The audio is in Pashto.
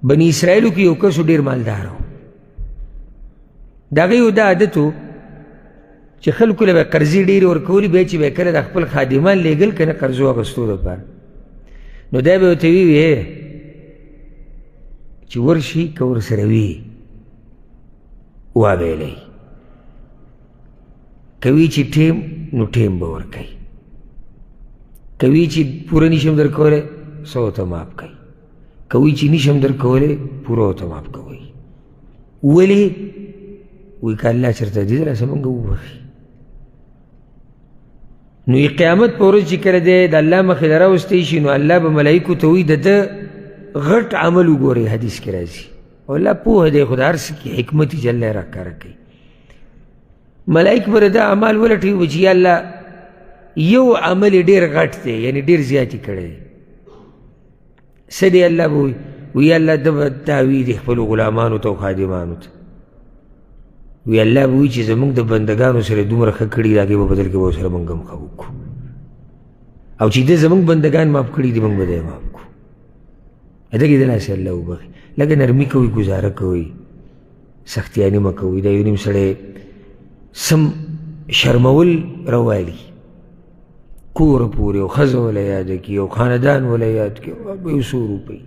بني اسرائیلو کې یو کس ډېر مالدار و. د هغې یو دا عادت و چې خلکو له به قرضې ډېرې ورکولې، بیا چې به یې کله د خپل خادمان لېږل که نه قرضو اخیستو دپاره، نو دا به ورته ویې چې ورشي که ورسره وي وابهیلی، که وي چې ټیم نو ټیم به ورکوي، که وي چې پوره نشم در کولی څه ورته معاف کوي، که وي چې نشم در کولی پوره ورته معاف کوئ. ولې؟ وایي که الله چېرته دې راسه مونږ وبخي. نو قیامت په ورځ چې کله دی د الله مخې له راوستی شي، نو الله به ملایکو ته وایي د ده غټ عمل وګورئ. حدیث کې راځي او الله پوهه دی، خو د هر څه کې حکمت یې چې الله یې راښکاره کوي. ملایک به د ده اعمال ولټوي، وایي چې یا الله یو عمل یې ډېر غټ دی، یعنې ډېر زیات یې کړی دی. څه دی؟ الله به وایي یا الله ده به دا وي د خپلو غلامانو ته او خادمانو ته، وی الله به وایي چې زمونږ د بندګانو سره دومره ښه کړي د هغې په بدل کې به ورسره مونږ هم ښه وکړو، او چې ده زمونږ بندګان معاف کړي دي مونږ به دی معاف کړو. دغې دلاسې الله وبخي. لږه نرمي کوئ، ګزاره کوئ، سختیاني مه کوئ. دا یو نیم سړی سم شرمول راوالي، کوره پورې او ښځه وله یاده کړي او خاندان وله یاد کړي، یو څو روپۍ